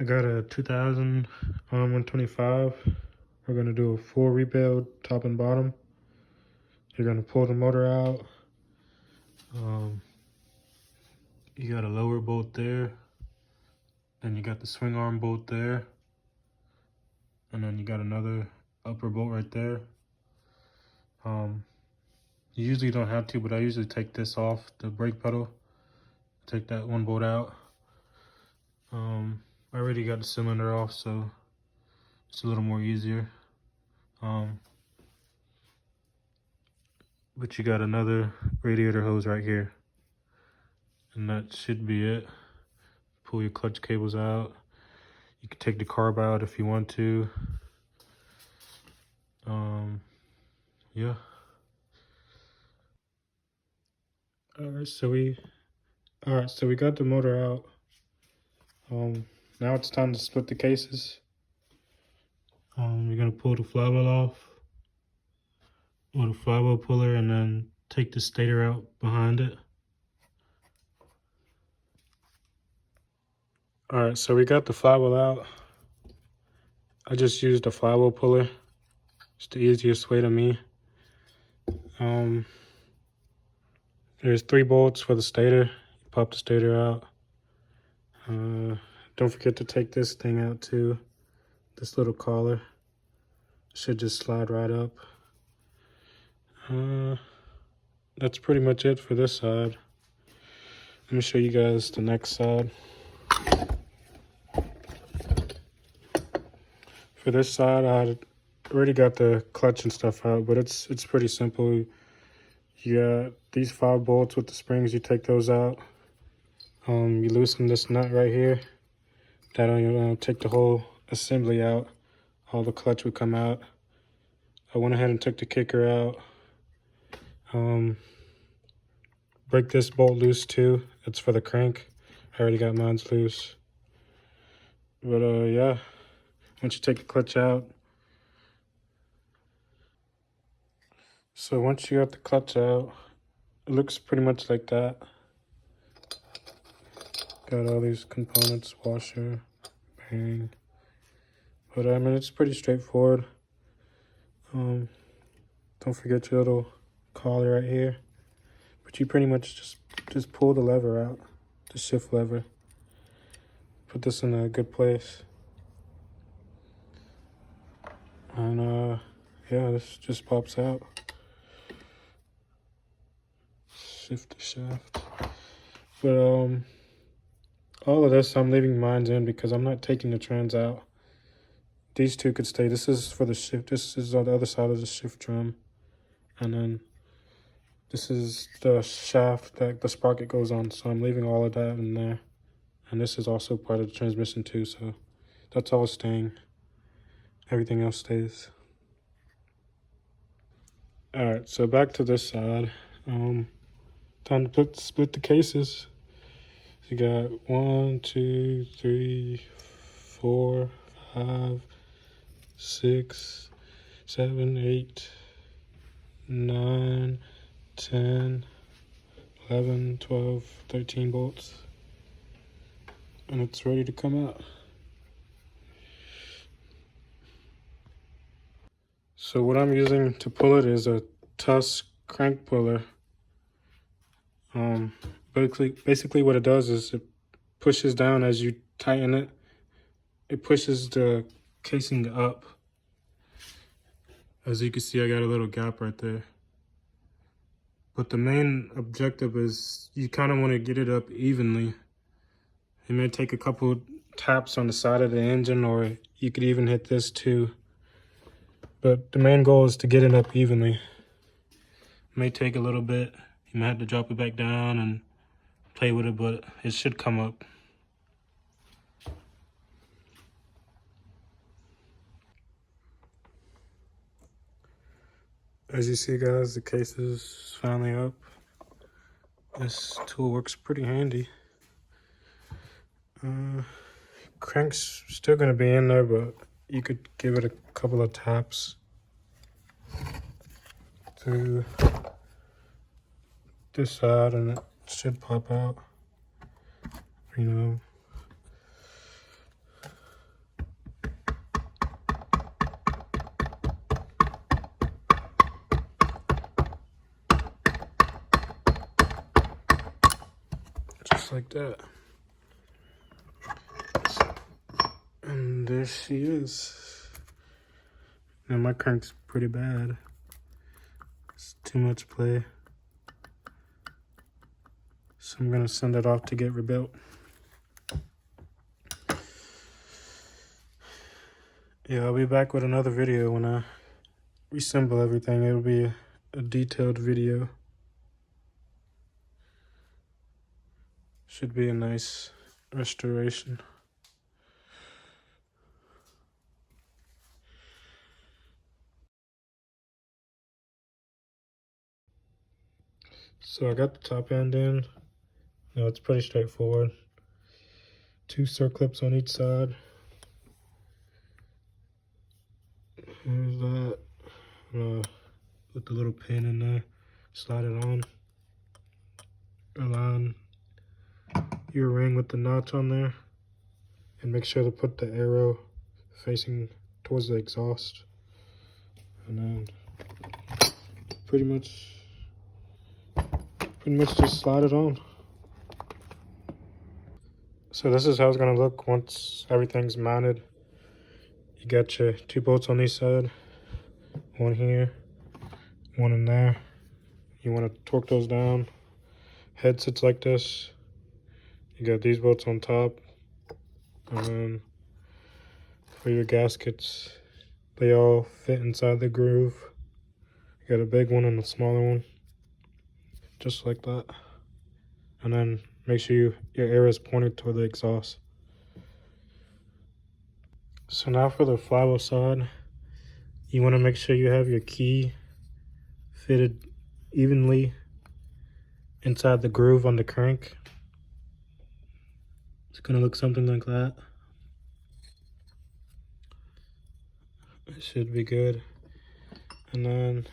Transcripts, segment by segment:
I got a 2000 Rm125. We're gonna do a full rebuild, top and bottom. You're gonna pull the motor out. You got a lower bolt there. Then you got the swing arm bolt there. And then you got another upper bolt right there. You usually don't have to, but I usually take this off the brake pedal. Take that one bolt out. I already got the cylinder off, so it's a little more easier. But you got another radiator hose right here. And that should be it. Pull your clutch cables out. You can take the carb out if you want to. Yeah. Alright, so we got the motor out. Now it's time to split the cases. You're gonna pull the flywheel off with a flywheel puller and then take the stator out behind it. Alright, so we got the flywheel out. I just used a flywheel puller. It's the easiest way to me. There's 3 bolts for the stator. You pop the stator out. Don't forget to take this thing out too. This little collar should just slide right up. That's pretty much it for this side. Let me show you guys the next side. For this side, I already got the clutch and stuff out, but it's pretty simple. You got these 5 bolts with the springs. You take those out. You loosen this nut right here. That'll take the whole assembly out. All the clutch would come out. I went ahead and took the kicker out. Break this bolt loose too. It's for the crank. I already got mine loose. But yeah, once you take the clutch out. So once you got the clutch out, it looks pretty much like that. Got all these components, washer, bearing. But I mean, it's pretty straightforward. Don't forget your little collar right here. But you pretty much just pull the lever out, the shift lever. Put this in a good place. And yeah, this just pops out. Shift the shaft. But all of this I'm leaving mine in because I'm not taking the trans out. These 2 could stay. This is for the shift. This is on the other side of the shift drum. And then this is the shaft that the sprocket goes on. So I'm leaving all of that in there. And this is also part of the transmission too. So that's all staying. Everything else stays. Alright, so back to this side. Time to split the cases. You got 1, 2, 3, 4, 5, 6, 7, 8, 9, 10, 11, 12, 13 bolts. And it's ready to come out. So what I'm using to pull it is a Tusk crank puller. Basically what it does is it pushes down as you tighten it. It pushes the casing up. As you can see, I got a little gap right there. But the main objective is you kind of want to get it up evenly. It may take a couple taps on the side of the engine, or you could even hit this too. But the main goal is to get it up evenly. It may take a little bit. You might have to drop it back down and play with it, but it should come up. As you see, guys, the case is finally up. This tool works pretty handy. Crank's still gonna be in there, but you could give it a couple of taps to this side and it should pop out. You know, just like that. And there she is. Now my crank's pretty bad. It's too much play. So I'm gonna send it off to get rebuilt. Yeah, I'll be back with another video when I reassemble everything. It'll be a detailed video. Should be a nice restoration. So I got the top end in. Now it's pretty straightforward. 2 circlips on each side. Here's that. Put the little pin in there. Slide it on. Align your ring with the notch on there. And make sure to put the arrow facing towards the exhaust. And then pretty much just slide it on. So this is how it's gonna look once everything's mounted. You got your 2 bolts on each side, one here, one in there. You want to torque those down. Head sits like this. You got these bolts on top, and then for your gaskets, they all fit inside the groove. You got a big one and a smaller one, just like that. And then make sure your arrow is pointed toward the exhaust. So now for the flywheel side, you want to make sure you have your key fitted evenly inside the groove on the crank. It's going to look something like that. It should be good. And then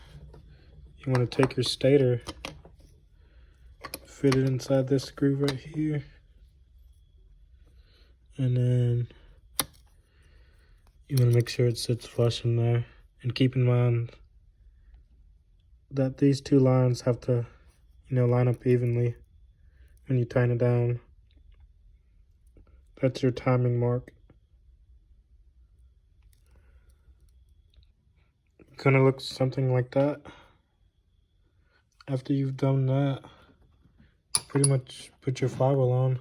you want to take your stator, fit it inside this groove right here. And then you want to make sure it sits flush in there. And keep in mind that these 2 lines have to, line up evenly when you tighten it down. That's your timing mark. Gonna look something like that. After you've done that, pretty much put your flywheel on.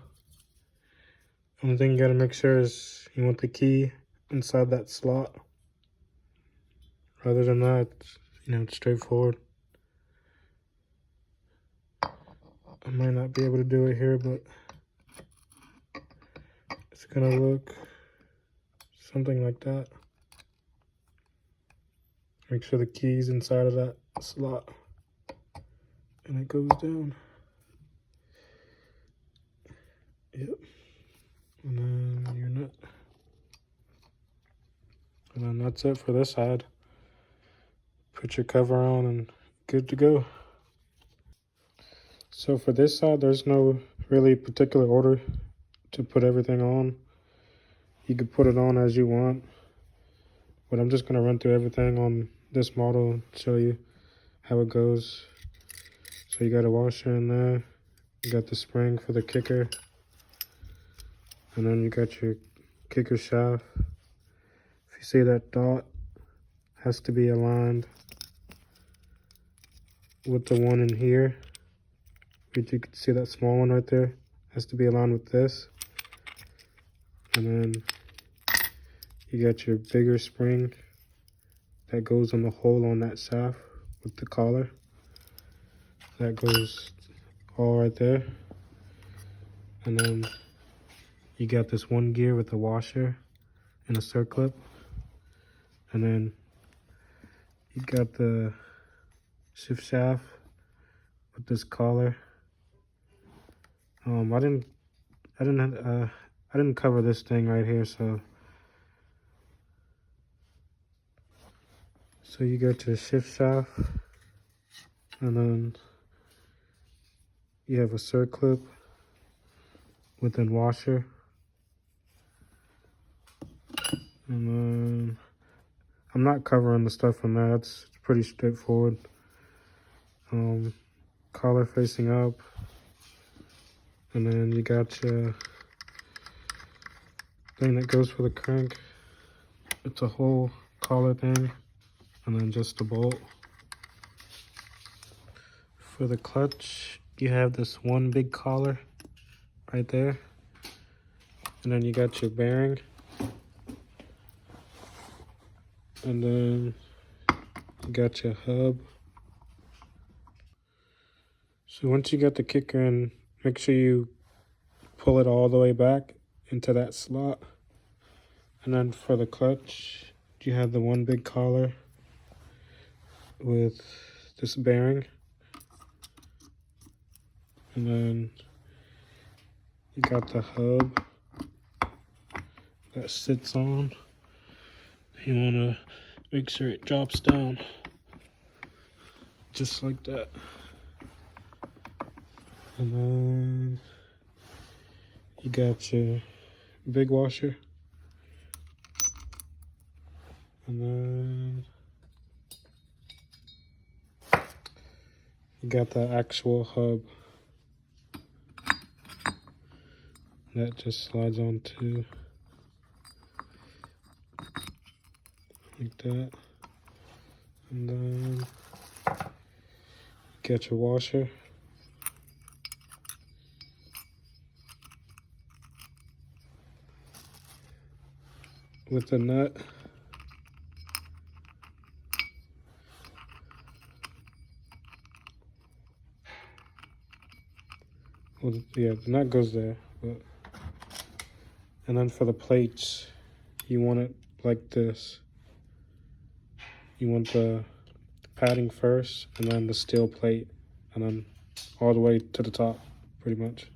Only thing you gotta make sure is you want the key inside that slot. Other than that, it's straightforward. I might not be able to do it here, but it's gonna look something like that. Make sure the key's inside of that slot and it goes down. Yep. And then your nut. And then that's it for this side. Put your cover on and good to go. So for this side, there's no really particular order to put everything on. You can put it on as you want, but I'm just gonna run through everything on this model and show you how it goes. So you got a washer in there, you got the spring for the kicker, and then you got your kicker shaft. If you see that dot, has to be aligned with the one in here. But you can see that small one right there, has to be aligned with this. And then you got your bigger spring that goes on the hole on that shaft with the collar. That goes all right there. And then you got this one gear with a washer and a circlip. And then you got the shift shaft with this collar. I didn't cover this thing right here, so you got your shift shaft, and then you have a circlip with a washer, and then I'm not covering the stuff in there. It's pretty straightforward. Collar facing up, And then you got your thing that goes for the crank. It's a whole collar thing, and then just a bolt. For the clutch, you have this one big collar right there, and then you got your bearing, and then you got your hub. So once you got the kicker in, make sure you pull it all the way back into that slot. And then for the clutch, you have the one big collar with this bearing. And then you got the hub that sits on. You want to make sure it drops down just like that. And then you got your big washer. And then you got the actual hub that just slides on too, like that. And then you got your washer. With the nut. Well, yeah, the nut goes there. But, and then for the plates, you want it like this. You want the padding first, and then the steel plate, and then all the way to the top, pretty much.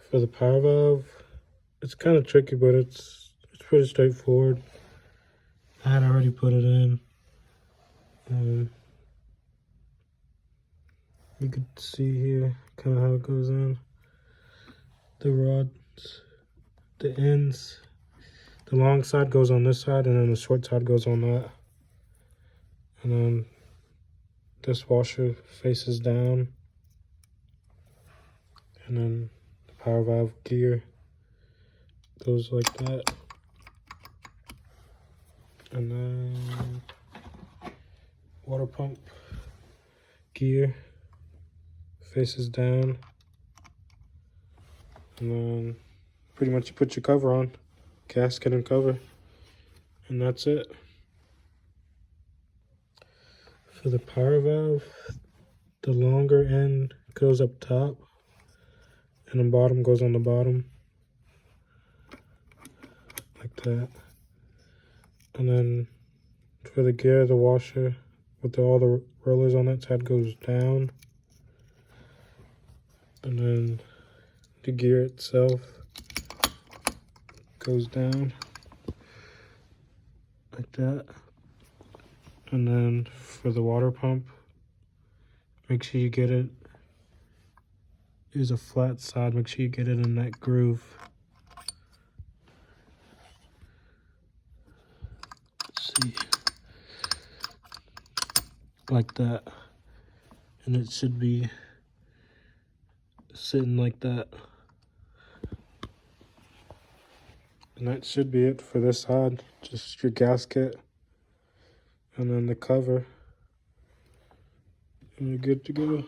For the power valve, it's kind of tricky, but it's pretty straightforward. I had already put it in. You could see here kind of how it goes in. The rods, the ends, the long side goes on this side, and then the short side goes on that. And then this washer faces down, and then the power valve gear goes like that. And then water pump gear faces down, and then pretty much you put your cover on, gasket and cover, and that's it. For the power valve, the longer end goes up top, and the bottom goes on the bottom, like that. And then for the gear, the washer with all the rollers on that side goes down. And then the gear itself goes down like that. And then for the water pump, make sure you get it. Use a flat side, make sure you get it in that groove. Let's see. Like that. And it should be sitting like that. And that should be it for this side. Just your gasket and then the cover. And you're good to go.